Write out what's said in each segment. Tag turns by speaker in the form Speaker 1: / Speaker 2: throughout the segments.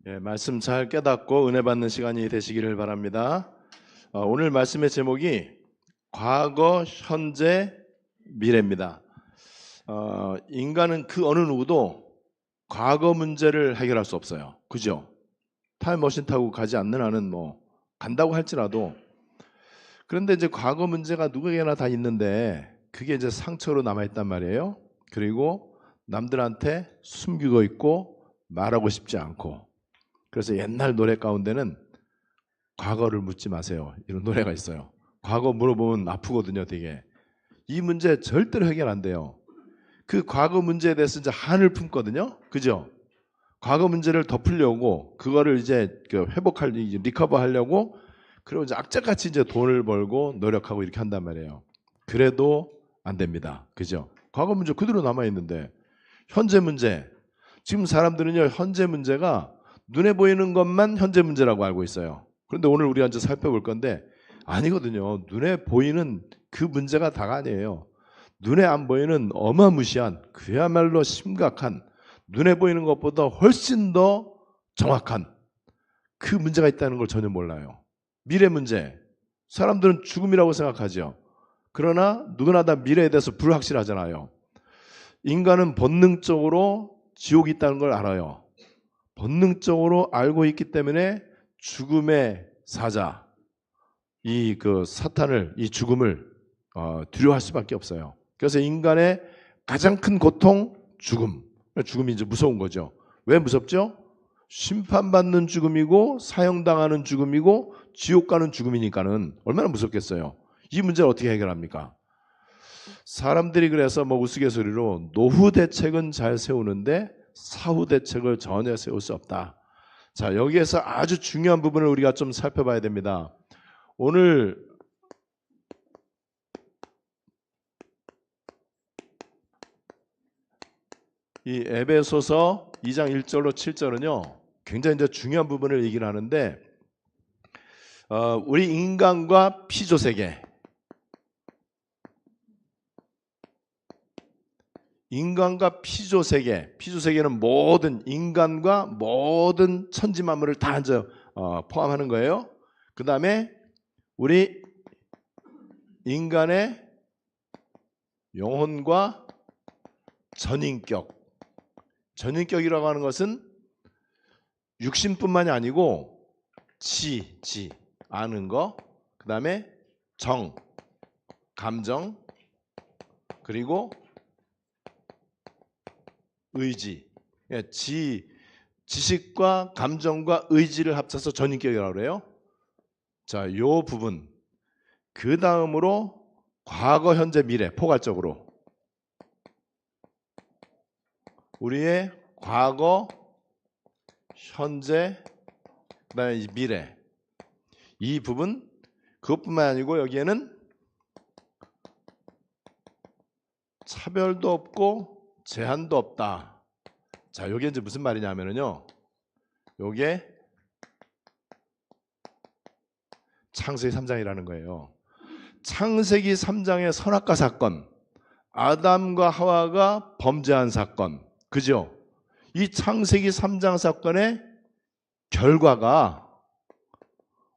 Speaker 1: 말씀 잘 깨닫고 은혜 받는 시간이 되시기를 바랍니다. 오늘 말씀의 제목이 과거, 현재, 미래입니다. 인간은 그 어느 누구도 과거 문제를 해결할 수 없어요. 그죠? 타임머신 타고 가지 않는 한은 간다고 할지라도, 그런데 이제 과거 문제가 누구에게나 다 있는데 그게 이제 상처로 남아있단 말이에요. 그리고 남들한테 숨기고 있고 말하고 싶지 않고. 그래서 옛날 노래 가운데는 과거를 묻지 마세요, 이런 노래가 있어요. 과거 물어보면 아프거든요, 되게. 이 문제 절대로 해결 안 돼요. 그 과거 문제에 대해서 이제 한을 품거든요. 그죠? 과거 문제를 덮으려고, 그거를 이제 리커버 하려고, 그리고 이제 악착같이 이제 돈을 벌고 노력하고 이렇게 한단 말이에요. 그래도 안 됩니다. 그죠? 과거 문제 그대로 남아있는데, 현재 문제. 지금 사람들은요, 현재 문제가 눈에 보이는 것만 현재 문제라고 알고 있어요. 그런데 오늘 우리가 이제 살펴볼 건데 아니거든요. 눈에 보이는 그 문제가 다가 아니에요. 눈에 안 보이는 어마무시한, 그야말로 심각한, 눈에 보이는 것보다 훨씬 더 정확한 그 문제가 있다는 걸 전혀 몰라요. 미래 문제. 사람들은 죽음이라고 생각하죠. 그러나 누구나 다 미래에 대해서 불확실하잖아요. 인간은 본능적으로 지옥이 있다는 걸 알아요. 본능적으로 알고 있기 때문에 죽음의 사자, 이 사탄을, 이 죽음을 두려워할 수밖에 없어요. 그래서 인간의 가장 큰 고통, 죽음. 죽음이 이제 무서운 거죠. 왜 무섭죠? 심판받는 죽음이고 사형당하는 죽음이고 지옥 가는 죽음이니까는 얼마나 무섭겠어요. 이 문제를 어떻게 해결합니까? 사람들이 그래서 우스갯소리로 노후 대책은 잘 세우는데 사후 대책을 전혀 세울 수 없다. 자, 여기에서 아주 중요한 부분을 우리가 좀 살펴봐야 됩니다. 오늘 이 에베소서 2장 1절로 7절은요, 굉장히 이제 중요한 부분을 얘기를 하는데, 우리 인간과 피조세계, 인간과 피조세계, 피조세계는 모든 인간과 모든 천지만물을 다 이제 포함하는 거예요. 그 다음에 우리 인간의 영혼과 전인격, 전인격이라고 하는 것은 육신뿐만이 아니고 지, 아는 거, 그 다음에 정, 감정, 그리고 의지. 지식과 감정과 의지를 합쳐서 전인격이라고 그래요. 자, 요 부분. 그 다음으로 과거, 현재, 미래, 포괄적으로 우리의 과거, 현재, 그다음에 미래, 이 부분, 그것뿐만 아니고 여기에는 차별도 없고 제한도 없다. 자, 이게 이제 무슨 말이냐면요, 요게 창세기 3장이라는 거예요. 창세기 3장의 선악과 사건, 아담과 하와가 범죄한 사건, 그죠? 이 창세기 3장 사건의 결과가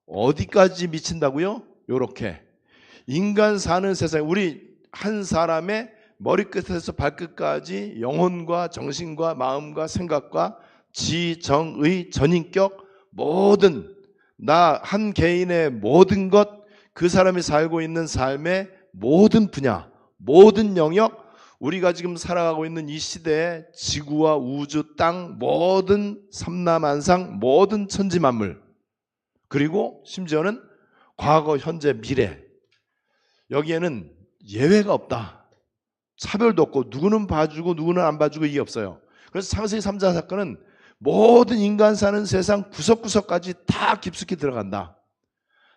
Speaker 1: 어디까지 미친다고요? 요렇게 인간 사는 세상, 우리 한 사람의 머리끝에서 발끝까지 영혼과 정신과 마음과 생각과 지, 정, 의, 전인격, 모든 나 한 개인의 모든 것, 그 사람이 살고 있는 삶의 모든 분야, 모든 영역, 우리가 지금 살아가고 있는 이 시대의 지구와 우주, 땅, 모든 삼라만상, 모든 천지만물, 그리고 심지어는 과거, 현재, 미래, 여기에는 예외가 없다. 차별도 없고 누구는 봐주고 누구는 안 봐주고 이게 없어요. 그래서 창세기 3장 사건은 모든 인간 사는 세상 구석구석까지 다 깊숙이 들어간다.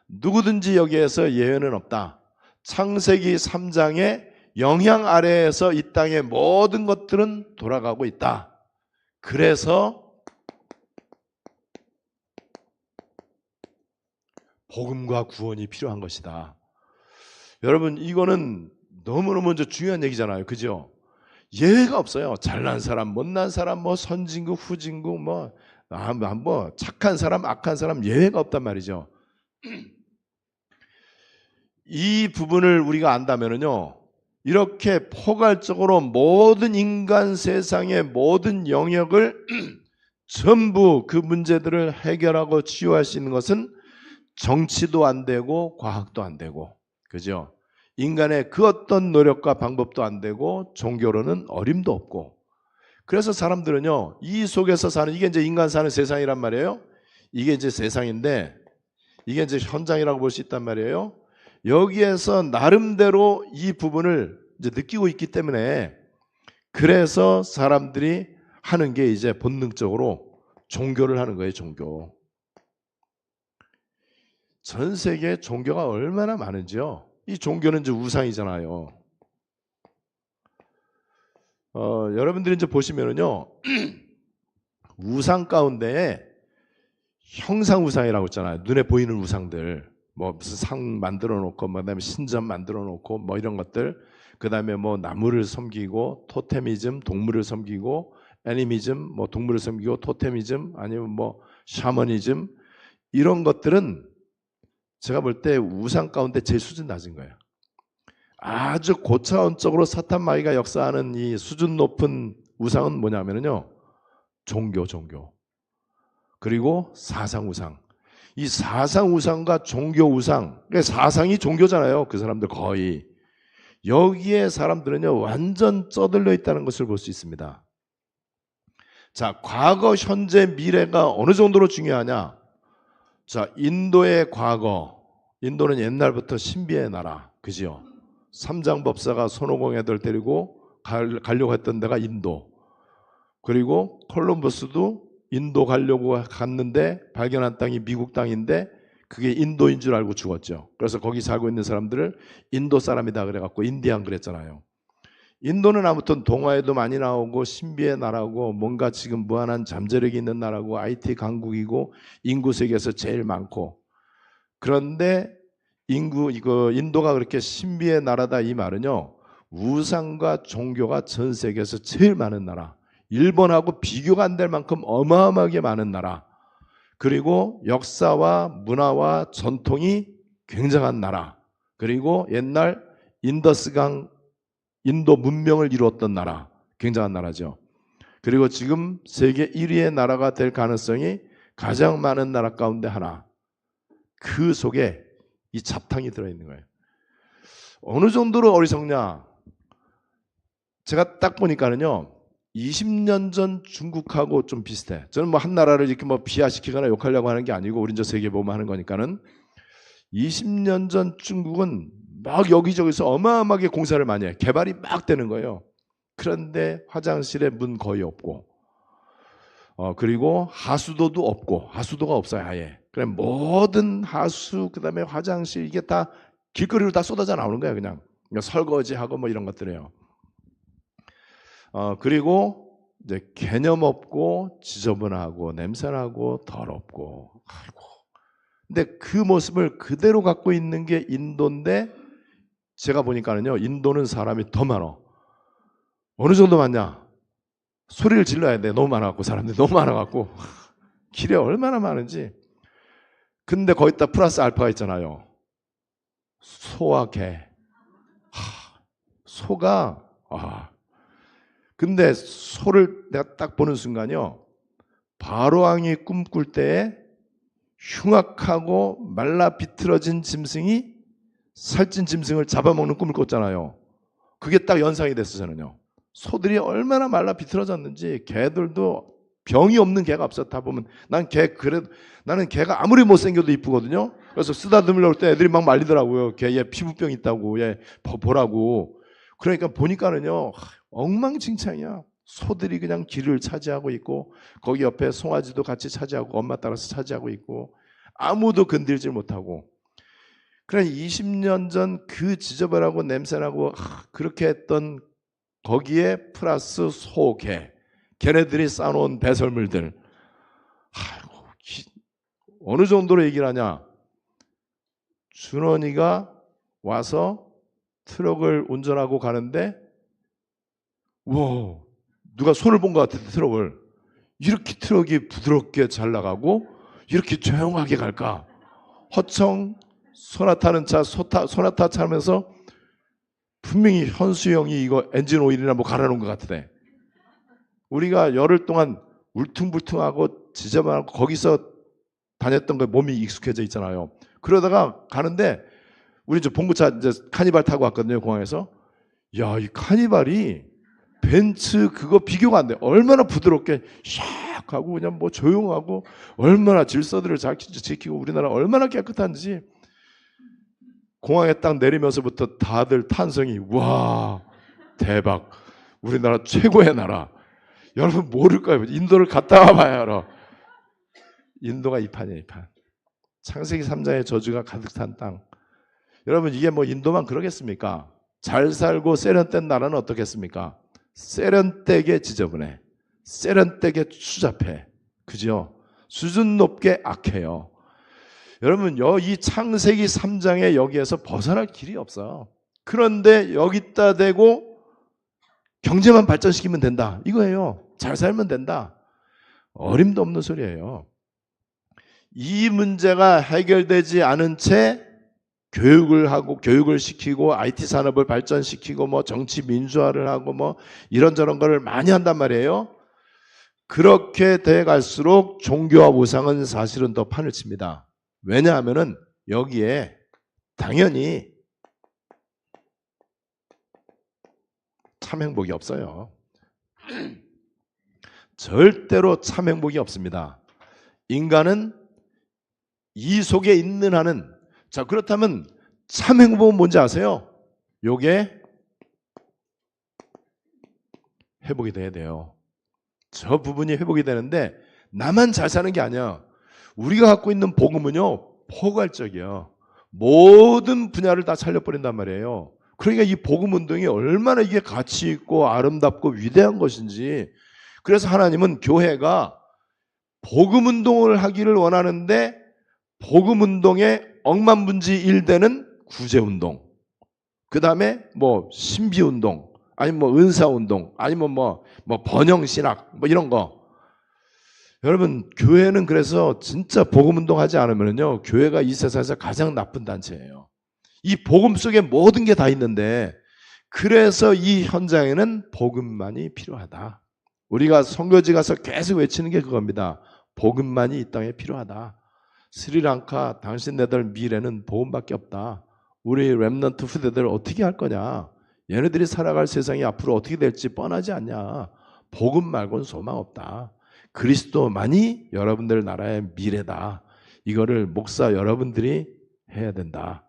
Speaker 1: 누구든지 여기에서 예외는 없다. 창세기 3장의 영향 아래에서 이 땅의 모든 것들은 돌아가고 있다. 그래서 복음과 구원이 필요한 것이다. 여러분, 이거는 너무너무 중요한 얘기잖아요. 그죠? 예외가 없어요. 잘난 사람, 못난 사람, 선진국, 후진국, 뭐 착한 사람, 악한 사람 예외가 없단 말이죠. 이 부분을 우리가 안다면은요, 이렇게 포괄적으로 모든 인간 세상의 모든 영역을 전부 그 문제들을 해결하고 치유할 수 있는 것은 정치도 안 되고 과학도 안 되고, 그죠? 인간의 그 어떤 노력과 방법도 안 되고 종교로는 어림도 없고. 그래서 사람들은요, 이 속에서 사는, 이게 이제 인간 사는 세상이란 말이에요. 이게 이제 세상인데, 이게 이제 현장이라고 볼 수 있단 말이에요. 여기에서 나름대로 이 부분을 이제 느끼고 있기 때문에, 그래서 사람들이 하는 게 이제 본능적으로 종교를 하는 거예요. 종교. 전 세계에 종교가 얼마나 많은지요. 이 종교는 이제 우상이잖아요. 여러분들이 이제 보시면은요, 우상 가운데 형상 우상이라고 있잖아요. 눈에 보이는 우상들, 뭐 무슨 상 만들어 놓고, 뭐 그다음에 신전 만들어 놓고, 뭐 이런 것들, 그다음에 뭐 나무를 섬기고, 토테미즘, 동물을 섬기고, 애니미즘, 뭐 동물을 섬기고, 토테미즘, 아니면 뭐 샤머니즘, 이런 것들은 제가 볼 때 우상 가운데 제일 수준 낮은 거예요. 아주 고차원적으로 사탄 마귀가 역사하는 이 수준 높은 우상은 뭐냐면요, 종교. 그리고 사상 우상. 이 사상 우상과 종교 우상, 그러니까 사상이 종교잖아요. 그 사람들 거의. 여기에 사람들은요, 완전 쩌들려 있다는 것을 볼 수 있습니다. 자, 과거, 현재, 미래가 어느 정도로 중요하냐? 자, 인도의 과거. 인도는 옛날부터 신비의 나라, 그지요? 삼장법사가 손오공 애들 데리고 가려고 했던 데가 인도. 그리고 콜럼버스도 인도 가려고 갔는데 발견한 땅이 미국 땅인데 그게 인도인 줄 알고 죽었죠. 그래서 거기 살고 있는 사람들을 인도 사람이다 그래갖고 인디안 그랬잖아요. 인도는 아무튼 동화에도 많이 나오고 신비의 나라고, 뭔가 지금 무한한 잠재력이 있는 나라고, IT 강국이고, 인구 세계에서 제일 많고. 그런데 인도가 그렇게 신비의 나라다 이 말은요, 우상과 종교가 전 세계에서 제일 많은 나라, 일본하고 비교가 안 될 만큼 어마어마하게 많은 나라, 그리고 역사와 문화와 전통이 굉장한 나라, 그리고 옛날 인더스강 인도 문명을 이루었던 나라, 굉장한 나라죠. 그리고 지금 세계 1위의 나라가 될 가능성이 가장 많은 나라 가운데 하나. 그 속에 이 잡탕이 들어있는 거예요. 어느 정도로 어리석냐? 제가 딱 보니까는요, 20년 전 중국하고 좀 비슷해. 저는 뭐 한 나라를 이렇게 뭐 비하시키거나 욕하려고 하는 게 아니고, 우린 저 세계보험 하는 거니까는. 20년 전 중국은 막 여기저기서 어마어마하게 공사를 많이 해. 개발이 막 되는 거예요. 그런데 화장실에 문 거의 없고, 그리고 하수도도 없고, 하수도가 없어요, 아예. 그래, 모든 하수, 그 다음에 화장실, 이게 다 길거리로 다 쏟아져 나오는 거예요, 그냥. 설거지하고 뭐 이런 것들이에요. 그리고 이제 개념 없고, 지저분하고, 냄새나고, 더럽고, 아이고. 근데 그 모습을 그대로 갖고 있는 게 인도인데, 제가 보니까는요, 인도는 사람이 더 많아. 어느 정도 많냐? 소리를 질러야 돼. 너무 많아갖고, 사람들이 너무 많아갖고. 길에 얼마나 많은지. 근데 거기다 플러스 알파가 있잖아요. 소와 개. 소가, 근데 소를 내가 딱 보는 순간요, 바로왕이 꿈꿀 때에 흉악하고 말라 비틀어진 짐승이 살찐 짐승을 잡아먹는 꿈을 꿨잖아요. 그게 딱 연상이 됐어요, 저는요. 소들이 얼마나 말라 비틀어졌는지. 개들도 병이 없는 개가 없어. 다 보면 나는 개가 아무리 못생겨도 이쁘거든요. 그래서 쓰다듬으려고 할 때 애들이 막 말리더라고요. 걔 피부병 있다고, 얘 보라고. 그러니까 보니까는요, 엉망진창이야. 소들이 그냥 길을 차지하고 있고, 거기 옆에 송아지도 같이 차지하고, 엄마 따라서 차지하고 있고, 아무도 건들지 못하고. 그래, 20년 전 그 지저분하고 냄새나고 그렇게 했던 거기에 플러스 소, 개, 걔네들이 쌓아놓은 배설물들. 아이고, 어느 정도로 얘기를 하냐? 준원이가 와서 트럭을 운전하고 가는데, 우와, 누가 손을 본 것 같아, 트럭을. 이렇게 트럭이 부드럽게 잘 나가고 이렇게 조용하게 갈까? 허청 소나타는 차 소나타 차면서 분명히 현수 형이 이거 엔진 오일이나 뭐 갈아놓은 것 같은데 우리가 열흘 동안 울퉁불퉁하고 지저분하고 거기서 다녔던 거 몸이 익숙해져 있잖아요. 그러다가 가는데 우리 이제 봉구차 이제 카니발 타고 왔거든요, 공항에서. 야, 이 카니발이 벤츠 그거 비교가 안 돼. 얼마나 부드럽게 샥 하고 그냥 뭐 조용하고 얼마나 질서들을 잘 지키고 우리나라 얼마나 깨끗한지. 공항에 딱 내리면서부터 다들 탄성이 와 대박 우리나라 최고의 나라. 여러분 모를까요? 인도를 갔다 와봐야 알아. 인도가 이 판이에요, 이 판. 창세기 3장의 저주가 가득 찬 땅. 여러분 이게 뭐 인도만 그러겠습니까? 잘 살고 세련된 나라는 어떻겠습니까? 세련되게 지저분해. 세련되게 추잡해. 그죠? 수준 높게 악해요. 여러분 이 창세기 3장에 여기에서 벗어날 길이 없어. 그런데 여기다 대고 경제만 발전시키면 된다. 이거예요. 잘 살면 된다. 어림도 없는 소리예요. 이 문제가 해결되지 않은 채 교육을 하고 교육을 시키고 IT 산업을 발전시키고 뭐 정치 민주화를 하고 뭐 이런저런 거를 많이 한단 말이에요. 그렇게 돼 갈수록 종교와 우상은 사실은 더 판을 칩니다. 왜냐하면은 여기에 당연히 참 행복이 없어요. 절대로 참 행복이 없습니다. 인간은 이 속에 있는 한은 자 그렇다면 참 행복은 뭔지 아세요? 요게 회복이 돼야 돼요. 저 부분이 회복이 되는데 나만 잘 사는 게 아니야. 우리가 갖고 있는 복음은요 포괄적이야. 모든 분야를 다 살려버린단 말이에요. 그러니까 이 복음 운동이 얼마나 이게 가치 있고 아름답고 위대한 것인지. 그래서 하나님은 교회가 복음 운동을 하기를 원하는데 복음 운동에 억만분지 1되는 구제 운동, 그 다음에 뭐 신비 운동, 아니면 뭐 은사 운동, 아니면 뭐 번영 신학 뭐 이런 거. 여러분 교회는 그래서 진짜 복음 운동하지 않으면요 교회가 이 세상에서 가장 나쁜 단체예요. 이 복음 속에 모든 게 다 있는데 그래서 이 현장에는 복음만이 필요하다. 우리가 선교지 가서 계속 외치는 게 그겁니다. 복음만이 이 땅에 필요하다. 스리랑카 당신네들 미래는 복음밖에 없다. 우리 렘넌트 후대들 어떻게 할 거냐. 얘네들이 살아갈 세상이 앞으로 어떻게 될지 뻔하지 않냐. 복음 말고는 소망 없다. 그리스도만이 여러분들 나라의 미래다. 이거를 목사 여러분들이 해야 된다.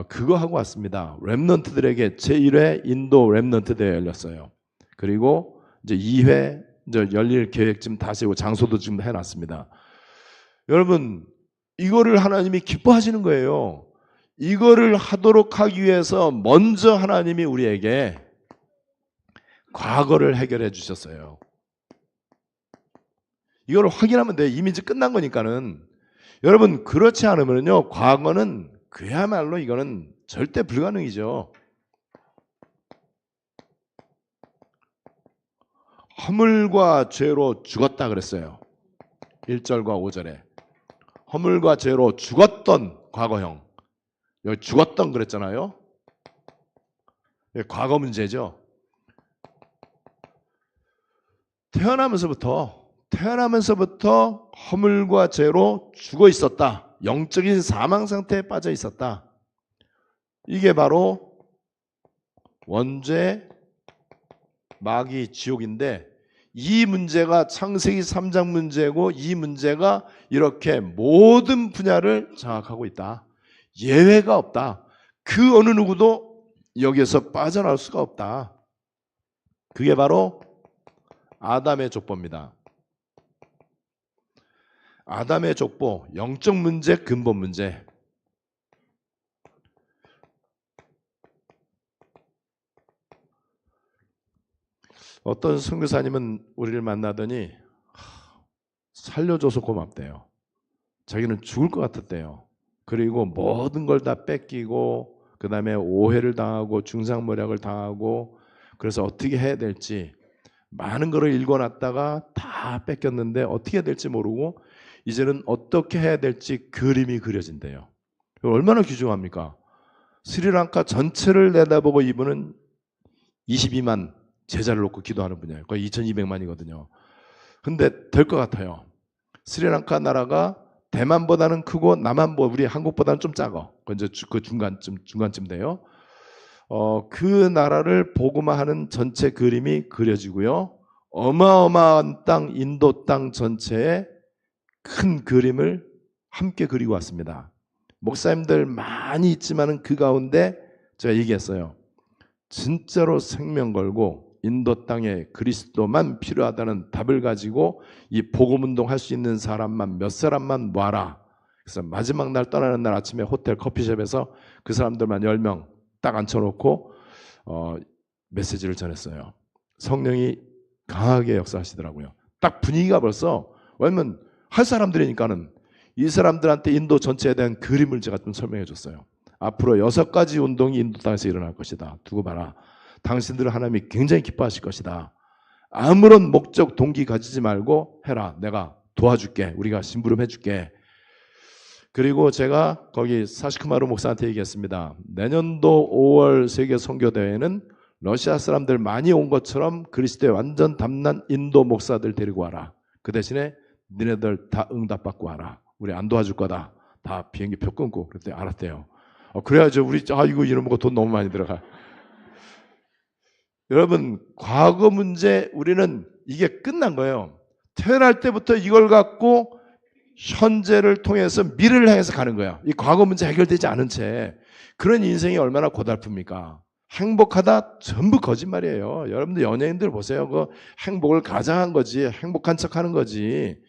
Speaker 1: 그거 하고 왔습니다. 렘넌트들에게 제1회 인도 렘넌트 대회 열렸어요. 그리고 이제 2회 이제 열릴 계획 지금 다시 장소도 지금 해놨습니다. 여러분 이거를 하나님이 기뻐하시는 거예요. 이거를 하도록 하기 위해서 먼저 하나님이 우리에게 과거를 해결해 주셨어요. 이걸 확인하면 돼. 이미 이제 끝난 거니까는. 여러분 그렇지 않으면요 과거는 그야말로 이거는 절대 불가능이죠. 허물과 죄로 죽었다 그랬어요. 1절과 5절에 허물과 죄로 죽었던 과거형. 여기 죽었던 그랬잖아요. 과거 문제죠. 태어나면서부터 허물과 죄로 죽어 있었다. 영적인 사망 상태에 빠져 있었다. 이게 바로 원죄, 마귀, 지옥인데 이 문제가 창세기 3장 문제고 이 문제가 이렇게 모든 분야를 장악하고 있다. 예외가 없다. 그 어느 누구도 여기에서 빠져나올 수가 없다. 그게 바로 아담의 족보입니다. 아담의 족보, 영적 문제, 근본 문제. 어떤 선교사님은 우리를 만나더니 살려줘서 고맙대요. 자기는 죽을 것 같았대요. 그리고 모든 걸 다 뺏기고 그 다음에 오해를 당하고 중상모략을 당하고 그래서 어떻게 해야 될지 많은 거를 읽어놨다가 다 뺏겼는데 어떻게 해야 될지 모르고 이제는 어떻게 해야 될지 그림이 그려진대요. 얼마나 귀중합니까? 스리랑카 전체를 내다보고 이분은 22만 제자를 놓고 기도하는 분이에요. 거의 2200만이거든요. 근데 될 것 같아요. 스리랑카 나라가 대만보다는 크고 남한보 우리 한국보다는 좀 작아. 이제 그 중간쯤 돼요. 그 나라를 복음화하는 전체 그림이 그려지고요. 어마어마한 땅, 인도 땅 전체에 큰 그림을 함께 그리고 왔습니다. 목사님들 많이 있지만은 그 가운데 제가 얘기했어요. 진짜로 생명 걸고 인도 땅에 그리스도만 필요하다는 답을 가지고 이 복음운동 할 수 있는 사람만 몇 사람만 와라. 그래서 마지막 날 떠나는 날 아침에 호텔 커피숍에서 그 사람들만 10명 딱 앉혀놓고 메시지를 전했어요. 성령이 강하게 역사하시더라고요. 딱 분위기가 벌써 왜냐면 할 사람들이니까는 이 사람들한테 인도 전체에 대한 그림을 제가 좀 설명해 줬어요. 앞으로 6가지 운동이 인도 땅에서 일어날 것이다. 두고 봐라. 당신들을 하나님이 굉장히 기뻐하실 것이다. 아무런 목적 동기 가지지 말고 해라. 내가 도와줄게. 우리가 심부름 해줄게. 그리고 제가 거기 사시크마루 목사한테 얘기했습니다. 내년도 5월 세계 선교대회는 러시아 사람들 많이 온 것처럼 그리스도의 완전 담난 인도 목사들 데리고 와라. 그 대신에 니네들 다 응답받고 와라. 우리 안 도와줄 거다. 다 비행기표 끊고. 그랬더니 알았대요. 그래야죠. 우리 이거 이런 거 돈 너무 많이 들어가. 여러분 과거 문제 우리는 이게 끝난 거예요. 태어날 때부터 이걸 갖고 현재를 통해서 미래를 향해서 가는 거야. 이 과거 문제 해결되지 않은 채 그런 인생이 얼마나 고달픕니까? 행복하다 전부 거짓말이에요. 여러분들 연예인들 보세요. 그 행복을 가장한 거지 행복한 척하는 거지.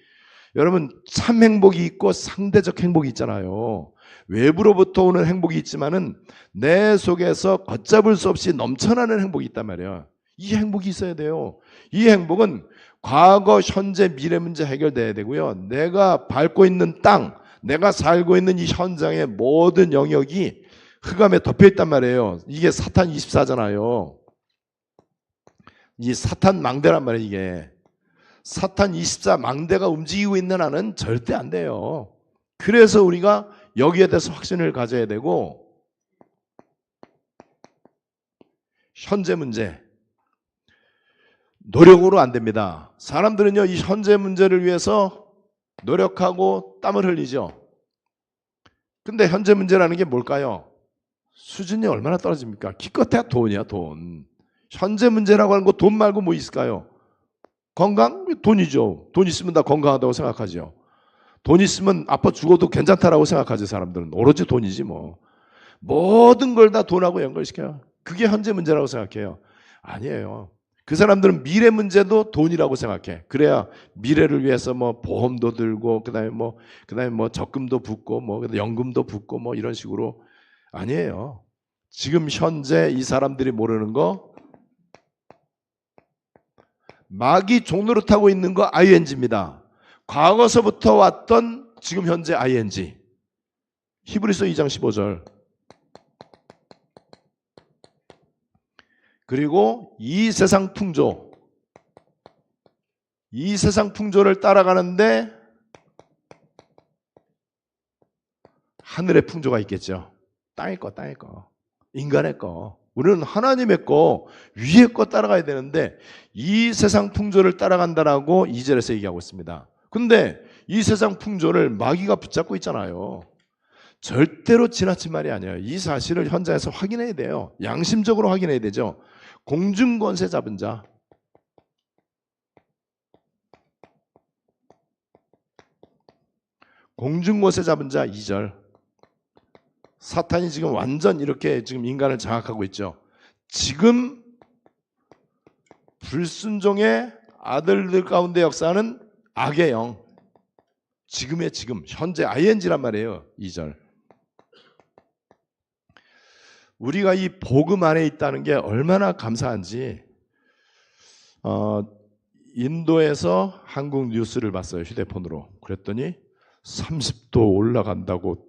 Speaker 1: 여러분 참 행복이 있고 상대적 행복이 있잖아요. 외부로부터 오는 행복이 있지만은 내 속에서 걷잡을 수 없이 넘쳐나는 행복이 있단 말이에요. 이 행복이 있어야 돼요. 이 행복은 과거, 현재, 미래 문제 해결돼야 되고요. 내가 밟고 있는 땅, 내가 살고 있는 이 현장의 모든 영역이 흑암에 덮여 있단 말이에요. 이게 사탄 24잖아요. 이 사탄 망대란 말이에요. 이게 사탄 24 망대가 움직이고 있는 한은 절대 안 돼요. 그래서 우리가 여기에 대해서 확신을 가져야 되고 현재 문제 노력으로 안 됩니다. 사람들은요 이 현재 문제를 위해서 노력하고 땀을 흘리죠. 근데 현재 문제라는 게 뭘까요? 수준이 얼마나 떨어집니까? 기껏해야 돈이야 돈. 현재 문제라고 하는 거 돈 말고 뭐 있을까요? 건강? 돈이죠. 돈 있으면 다 건강하다고 생각하죠. 돈 있으면 아파 죽어도 괜찮다라고 생각하지 사람들은. 오로지 돈이지 뭐. 모든 걸 다 돈하고 연결시켜요. 그게 현재 문제라고 생각해요. 아니에요. 그 사람들은 미래 문제도 돈이라고 생각해. 그래야 미래를 위해서 뭐 보험도 들고 그다음에 뭐 적금도 붓고 뭐 연금도 붓고 뭐 이런 식으로 아니에요. 지금 현재 이 사람들이 모르는 거 마귀 종로를 타고 있는 거 ing입니다. 과거서부터 왔던 지금 현재 ing. 히브리서 2장 15절. 그리고 이 세상 풍조. 이 세상 풍조를 따라가는데 하늘의 풍조가 있겠죠. 땅의 거, 땅의 거. 인간의 거. 우리는 하나님의 거, 위의 거 따라가야 되는데 이 세상 풍조를 따라간다라고 2절에서 얘기하고 있습니다. 근데 이 세상 풍조를 마귀가 붙잡고 있잖아요. 절대로 지나친 말이 아니에요. 이 사실을 현장에서 확인해야 돼요. 양심적으로 확인해야 되죠. 공중권세 잡은 자. 공중권세 잡은 자 2절. 사탄이 지금 완전 이렇게 지금 인간을 장악하고 있죠. 지금 불순종의 아들들 가운데 역사하는 악의 영. 지금의 지금, 현재 ing란 말이에요. 2절. 우리가 이 복음 안에 있다는 게 얼마나 감사한지 인도에서 한국 뉴스를 봤어요. 휴대폰으로. 그랬더니 30도 올라간다고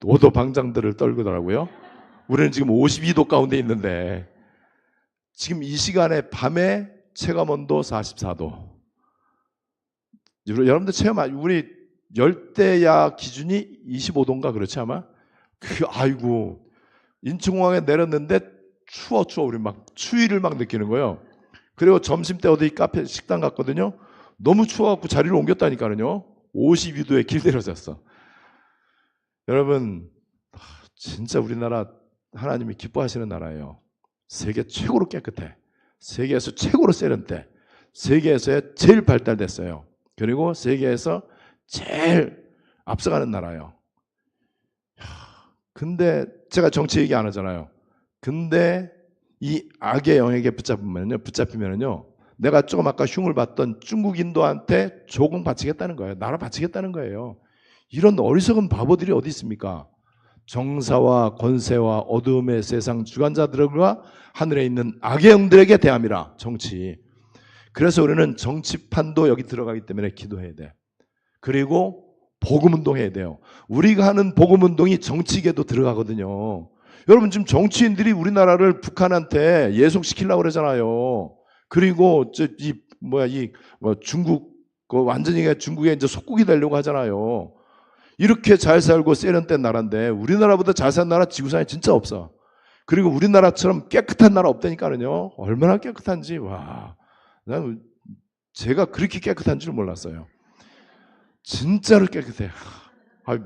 Speaker 1: 오도방장들을 떨더라고요. 우리는 지금 52도 가운데 있는데 지금 이 시간에 밤에 체감온도 44도. 여러분들 체험, 우리 열대야 기준이 25도인가 그렇지 아마? 아이고, 인천공항에 내렸는데 추워. 우리 막 추위를 막 느끼는 거예요. 그리고 점심 때 어디 카페 식당 갔거든요. 너무 추워갖고 자리를 옮겼다니까요. 52도에 길 내려졌어. 여러분, 진짜 우리나라 하나님이 기뻐하시는 나라예요. 세계 최고로 깨끗해. 세계에서 최고로 세련돼. 세계에서 제일 발달됐어요. 그리고 세계에서 제일 앞서가는 나라예요. 근데 제가 정치 얘기 안 하잖아요. 근데 이 악의 영역에 붙잡히면요, 내가 조금 아까 흉을 봤던 중국 인도한테 조공 바치겠다는 거예요. 나라 바치겠다는 거예요. 이런 어리석은 바보들이 어디 있습니까? 정사와 권세와 어두움의 세상 주관자들과 하늘에 있는 악의 영들에게 대함이라. 정치. 그래서 우리는 정치판도 여기 들어가기 때문에 기도해야 돼. 그리고 복음운동해야 돼요. 우리가 하는 복음운동이 정치계도 들어가거든요. 여러분, 지금 정치인들이 우리나라를 북한한테 예속시키려고 그러잖아요. 그리고 중국, 완전히 중국에 이제 속국이 되려고 하잖아요. 이렇게 잘 살고 세련된 나라인데 우리나라보다 잘 사는 나라 지구상에 진짜 없어. 그리고 우리나라처럼 깨끗한 나라 없다니까요. 얼마나 깨끗한지, 와. 난 제가 그렇게 깨끗한 줄 몰랐어요. 진짜로 깨끗해.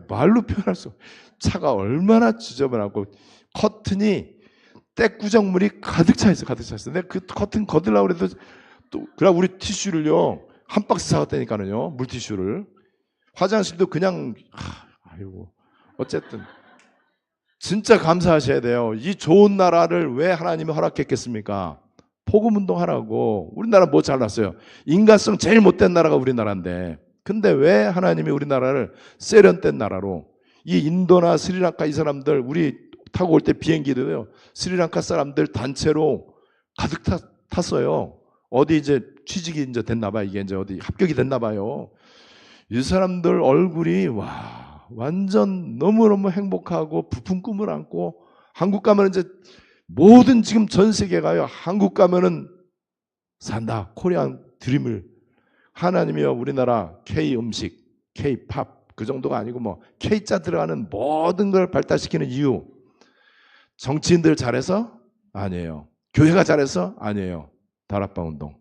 Speaker 1: 말로 표현할 수 없어. 차가 얼마나 지저분하고 커튼이 때꾸정물이 가득 차 있어. 내가 그 커튼 걷으려고 그래도 또 그래 우리 티슈를요 한 박스 사왔다니까요. 물티슈를. 화장실도 그냥 아이고 어쨌든 진짜 감사하셔야 돼요. 이 좋은 나라를 왜 하나님이 허락했겠습니까? 복음운동 하라고. 우리나라 뭐 잘났어요? 인간성 제일 못된 나라가 우리나라인데. 근데 왜 하나님이 우리나라를 세련된 나라로, 이 인도나 스리랑카 이 사람들 우리 타고 올 때 비행기도요 스리랑카 사람들 단체로 가득 탔어요. 어디 이제 취직이 이제 됐나 봐. 이게 이제 어디 합격이 됐나 봐요. 이 사람들 얼굴이 와 완전 너무너무 행복하고 부푼 꿈을 안고, 한국 가면 이제 모든 지금 전 세계가요 한국 가면은 산다. 코리안 드림을. 하나님이여 우리나라 K 음식, K 팝 그 정도가 아니고 뭐 K자 들어가는 모든 걸 발달시키는 이유. 정치인들 잘해서? 아니에요. 교회가 잘해서? 아니에요. 다락방 운동.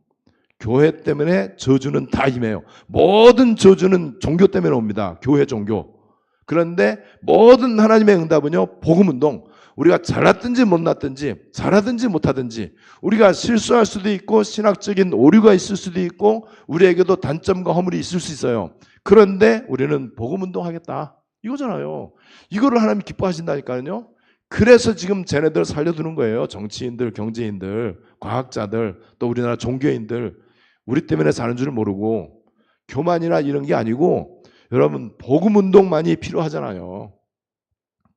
Speaker 1: 교회 때문에 저주는 다 임해요. 모든 저주는 종교 때문에 옵니다. 교회 종교. 그런데 모든 하나님의 응답은요 복음운동. 우리가 잘났든지 못났든지 잘하든지 못하든지 우리가 실수할 수도 있고 신학적인 오류가 있을 수도 있고 우리에게도 단점과 허물이 있을 수 있어요. 그런데 우리는 복음운동 하겠다 이거잖아요. 이거를 하나님이 기뻐하신다니까요. 그래서 지금 쟤네들 살려두는 거예요. 정치인들, 경제인들, 과학자들, 또 우리나라 종교인들. 우리 때문에 사는 줄 모르고 교만이나 이런 게 아니고 여러분 복음운동만이 필요하잖아요.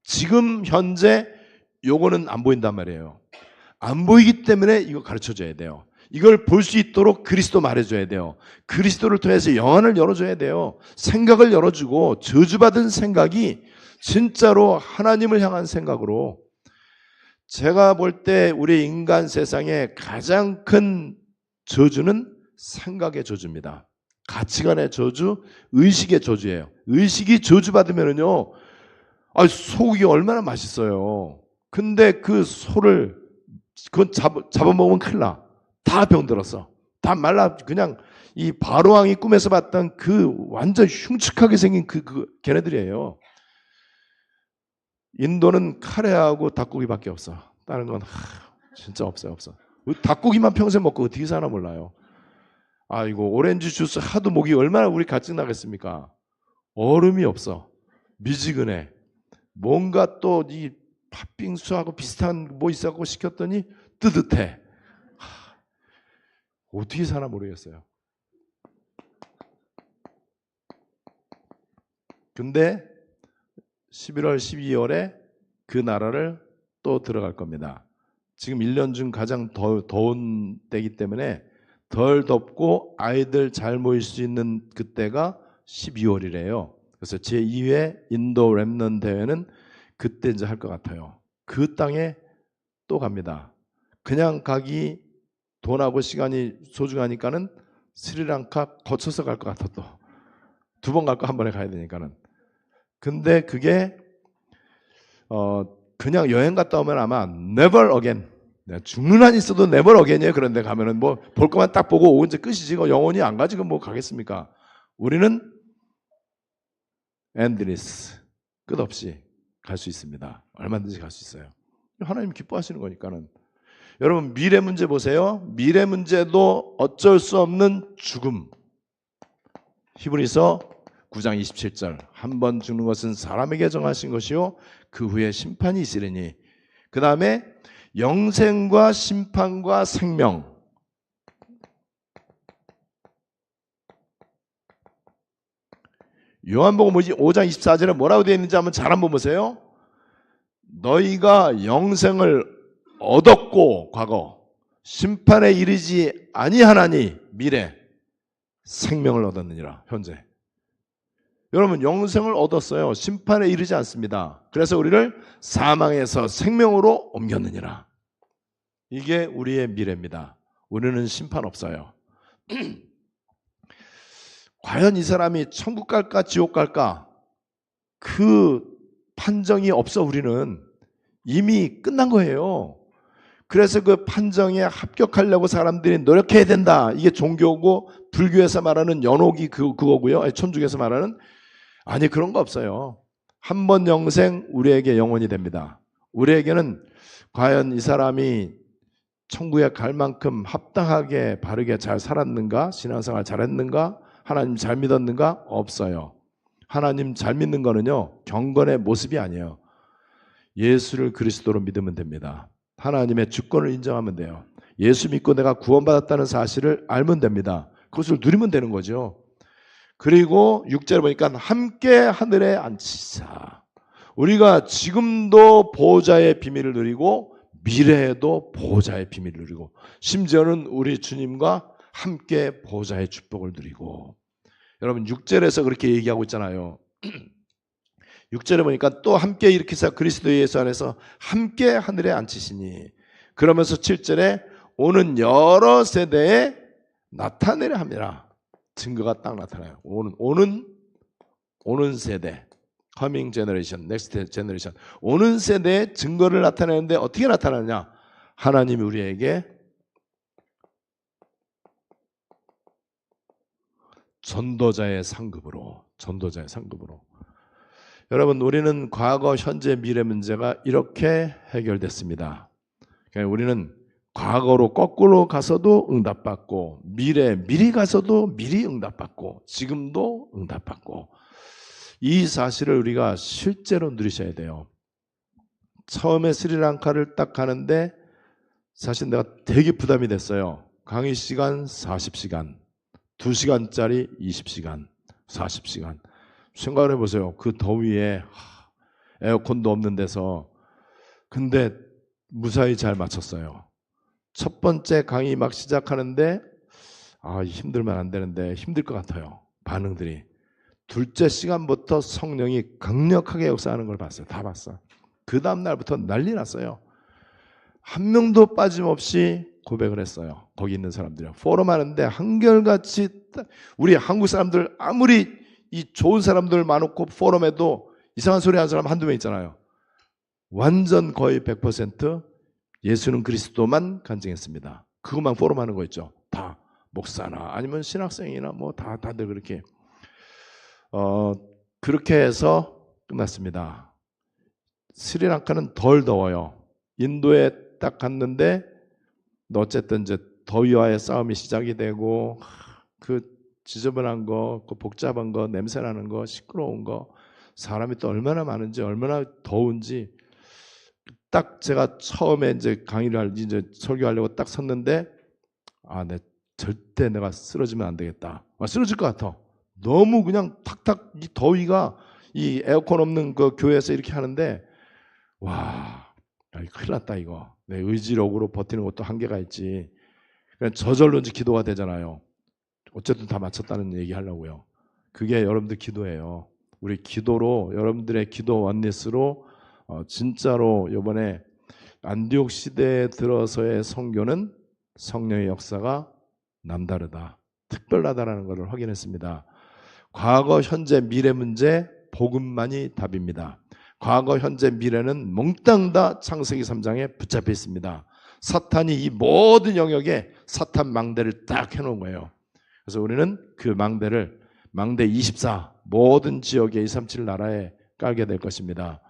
Speaker 1: 지금 현재 요거는 안 보인단 말이에요. 안 보이기 때문에 이거 가르쳐줘야 돼요. 이걸 볼 수 있도록 그리스도 말해줘야 돼요. 그리스도를 통해서 영안을 열어줘야 돼요. 생각을 열어주고 저주받은 생각이 진짜로 하나님을 향한 생각으로. 제가 볼 때 우리 인간 세상에 가장 큰 저주는 생각의 저주입니다. 가치관의 저주, 의식의 저주예요. 의식이 저주받으면요 소고기 얼마나 맛있어요. 근데 그 소를 그건 잡아먹으면 큰일 나. 다 병들었어. 다 말라. 그냥 이 바로왕이 꿈에서 봤던 그 완전 흉측하게 생긴 걔네들이에요. 인도는 카레하고 닭고기밖에 없어. 다른 건 진짜 없어요. 닭고기만 평생 먹고 어떻게 사나 몰라요. 아이고 오렌지 주스 하도 목이 얼마나 우리 갈증 나겠습니까? 얼음이 없어. 미지근해. 뭔가 또 이 팥빙수하고 비슷한 뭐 있어갖고 시켰더니 뜨뜻해. 어떻게 사나 모르겠어요. 근데 11월, 12월에 그 나라를 또 들어갈 겁니다. 지금 1년 중 가장 더운 때이기 때문에 덜 덥고 아이들 잘 모일 수 있는 그때가 12월이래요. 그래서 제2회 인도 랩넌 대회는 그때 이제 할 것 같아요. 그 땅에 또 갑니다. 그냥 가기 돈하고 시간이 소중하니까는 스리랑카 거쳐서 갈 것 같아. 또 2번 갈 거 한 번에 가야 되니까는. 근데 그게 그냥 여행 갔다 오면 아마 never again, 죽는 한 있어도 never again이에요. 그런데 가면은 뭐 볼 것만 딱 보고 오은제 끝이지, 영원히 안 가지고 뭐 가겠습니까? 우리는 endless, 끝없이 갈 수 있습니다. 얼마든지 갈 수 있어요. 하나님 기뻐하시는 거니까는. 여러분, 미래 문제 보세요. 미래 문제도 어쩔 수 없는 죽음. 히브리서 9장 27절, 한 번 죽는 것은 사람에게 정하신 것이요 그 후에 심판이 있으리니. 그 다음에 영생과 심판과 생명. 요한복음 5장 24절에 뭐라고 되어 있는지 한번 잘 한번 보세요. 너희가 영생을 얻었고, 과거 심판에 이르지 아니하나니 미래 생명을 얻었느니라. 현재 여러분, 영생을 얻었어요. 심판에 이르지 않습니다. 그래서 우리를 사망에서 생명으로 옮겼느니라. 이게 우리의 미래입니다. 우리는 심판 없어요. 과연 이 사람이 천국 갈까 지옥 갈까, 그 판정이 없어. 우리는 이미 끝난 거예요. 그래서 그 판정에 합격하려고 사람들이 노력해야 된다. 이게 종교고, 불교에서 말하는 연옥이 그거고요. 천주교에서 말하는, 아니, 그런 거 없어요. 한 번 영생, 우리에게 영원히 됩니다. 우리에게는 과연 이 사람이 천국에 갈 만큼 합당하게 바르게 잘 살았는가, 신앙생활 잘했는가, 하나님 잘 믿었는가? 없어요. 하나님 잘 믿는 거는요, 경건의 모습이 아니에요. 예수를 그리스도로 믿으면 됩니다. 하나님의 주권을 인정하면 돼요. 예수 믿고 내가 구원받았다는 사실을 알면 됩니다. 그것을 누리면 되는 거죠. 그리고 6절에 보니까 함께 하늘에 앉히사. 우리가 지금도 보호자의 비밀을 누리고 미래에도 보호자의 비밀을 누리고, 심지어는 우리 주님과 함께 보호자의 축복을 누리고. 여러분, 6절에서 그렇게 얘기하고 있잖아요. 6절에 보니까 또 함께 일으키사 그리스도 예수 안에서 함께 하늘에 앉히시니. 그러면서 7절에 오는 여러 세대에 나타내려 합니다. 증거가 딱 나타나요. 오는 세대, coming generation, next generation, 오는 세대의 증거를 나타내는데 어떻게 나타나느냐? 하나님이 우리에게 전도자의 상급으로. 여러분, 우리는 과거, 현재, 미래 문제가 이렇게 해결됐습니다. 그러니까 우리는 과거로 거꾸로 가서도 응답받고, 미리 가서도 미리 응답받고, 지금도 응답받고. 이 사실을 우리가 실제로 누리셔야 돼요. 처음에 스리랑카를 딱 가는데 사실 내가 되게 부담이 됐어요. 강의 시간 40시간, 2시간짜리 20시간, 40시간. 생각을 해보세요. 그 더위에 에어컨도 없는 데서. 근데 무사히 잘 마쳤어요. 첫 번째 강의 막 시작하는데 힘들면 안 되는데 힘들 것 같아요. 반응들이. 둘째 시간부터 성령이 강력하게 역사하는 걸 봤어요. 다 봤어. 그 다음 날부터 난리 났어요. 한 명도 빠짐없이 고백을 했어요. 거기 있는 사람들이. 포럼 하는데 한결같이, 우리 한국 사람들 아무리 이 좋은 사람들 많고 포럼에도 이상한 소리 하는 사람 한두 명 있잖아요. 완전 거의 100% 예수는 그리스도만 간증했습니다. 그것만 포럼 하는 거 있죠. 다 목사나 아니면 신학생이나 뭐 다들 그렇게 그렇게 해서 끝났습니다. 스리랑카는 덜 더워요. 인도에 딱 갔는데 어쨌든 이제 더위와의 싸움이 시작이 되고, 그 지저분한 거, 그 복잡한 거, 냄새나는 거, 시끄러운 거, 사람이 또 얼마나 많은지, 얼마나 더운지. 딱 제가 처음에 이제 강의를 이제 설교하려고 딱 섰는데, 절대 내가 쓰러지면 안 되겠다. 쓰러질 것 같아. 너무 그냥 탁탁 이 더위가, 이 에어컨 없는 그 교회에서 이렇게 하는데, 큰일 났다 이거. 내 의지력으로 버티는 것도 한계가 있지. 그냥 저절로인지 기도가 되잖아요. 어쨌든 다 마쳤다는 얘기 하려고요. 그게 여러분들 기도예요. 우리 기도로, 여러분들의 기도 원리스로 진짜로 이번에 안디옥 시대에 들어서의 선교는 성령의 역사가 남다르다, 특별하다라는 것을 확인했습니다. 과거, 현재, 미래 문제 복음만이 답입니다. 과거, 현재, 미래는 몽땅 다 창세기 3장에 붙잡혀 있습니다. 사탄이 이 모든 영역에 사탄 망대를 딱 해놓은 거예요. 그래서 우리는 그 망대를 망대 24 모든 지역의 237 나라에 깔게 될 것입니다.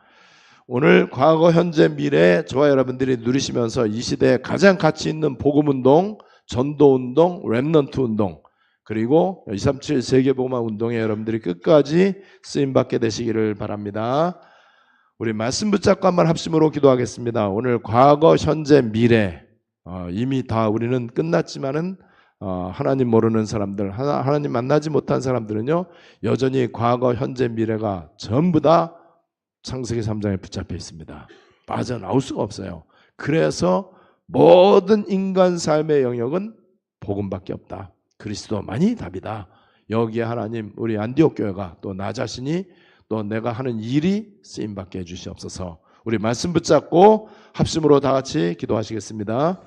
Speaker 1: 오늘 과거, 현재, 미래 저와 여러분들이 누리시면서 이 시대에 가장 가치 있는 복음운동, 전도운동, 렘넌트 운동, 그리고 237 세계복음화 운동에 여러분들이 끝까지 쓰임받게 되시기를 바랍니다. 우리 말씀 붙잡고 한번 합심으로 기도하겠습니다. 오늘 과거, 현재, 미래 이미 다 우리는 끝났지만은 하나님 모르는 사람들, 하나님 만나지 못한 사람들은요, 여전히 과거, 현재, 미래가 전부 다 창세기 3장에 붙잡혀 있습니다. 빠져나올 수가 없어요. 그래서 모든 인간 삶의 영역은 복음밖에 없다. 그리스도만이 답이다. 여기에 하나님, 우리 안디옥 교회가 또 나 자신이 또 내가 하는 일이 쓰임받게 해주시옵소서. 우리 말씀 붙잡고 합심으로 다 같이 기도하시겠습니다.